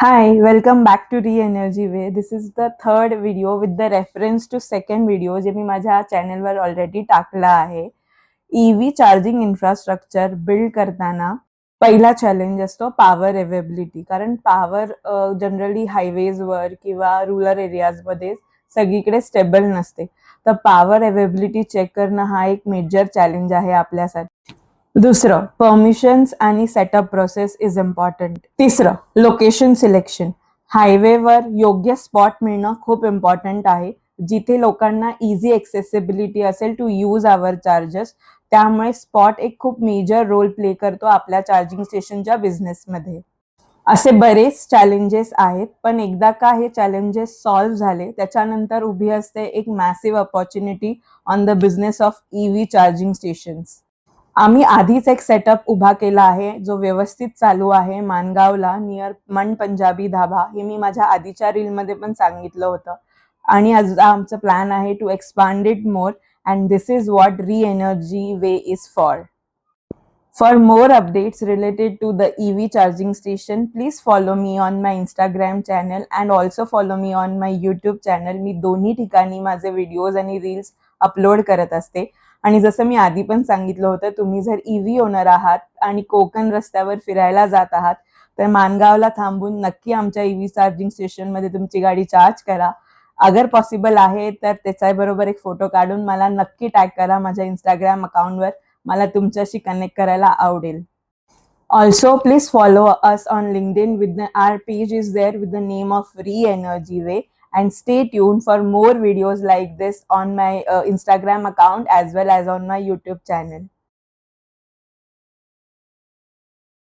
Hi, welcome back to Re-Energy Way. This is the third video with the reference to second video जे मी माझ्या चॅनलवर already टाकला आहे. EV charging infrastructure build करताना पहिला challenge असतो पॉवर अवेलेबिलिटी. कारण पॉवर जनरली हायवेजवर किंवा रुरल एरियाजमध्ये सगळीकडे स्टेबल नसते. तर पॉवर अवेलेबिलिटी चेक करणं हा एक मेजर चॅलेंज आहे आपल्यासाठी. दुसरं परमिशन्स आणि सेटअप प्रोसेस इज इम्पॉर्टंट. तिसरं लोकेशन सिलेक्शन. हायवेवर योग्य स्पॉट मिळणं खूप इम्पॉर्टंट आहे, जिथे लोकांना इझी एक्सेसिबिलिटी असेल टू यूज आवर चार्जर्स. त्यामुळे स्पॉट एक खूप मेजर रोल प्ले करतो आपल्या चार्जिंग स्टेशनच्या बिझनेसमध्ये. असे बरेच चॅलेंजेस आहेत, पण एकदा का हे चॅलेंजेस सॉल्व्ह झाले त्याच्यानंतर उभी असते एक massive opportunity on the business of EV charging stations. आम्ही आधीच एक सेटअप उभा केला आहे जो व्यवस्थित चालू आहे मानगावला नियर मन पंजाबी धाबा. हे मी माझ्या आधीच्या रीलमध्ये पण सांगितलं होतं. आणि आज आमचं प्लॅन आहे to expand it more and this is what re energy way is for. For more updates related to the EV charging station, please follow me on my Instagram channel and also follow me on my YouTube channel. मी दोन्ही ठिकाणी माझे videos आणि reels upload करत असते. आणि जसं मी आधी पण सांगितलं होतं, तुम्ही जर EV ओनर आहात आणि कोकण रस्त्यावर फिरायला जात आहात तर मानगावला थांबून नक्की आमच्या EV चार्जिंग स्टेशनमध्ये तुमची गाडी चार्ज करा. अगर पॉसिबल आहे तर त्याच्याबरोबर एक फोटो काढून मला नक्की टॅग करा माझ्या इंस्टाग्राम अकाउंटवर. मला तुमच्याशी कनेक्ट करायला आवडेल. Also please follow us on LinkedIn with our page is there with the name of Re-Energy Way, and stay tuned for more videos like this on my Instagram account as well as on my YouTube channel.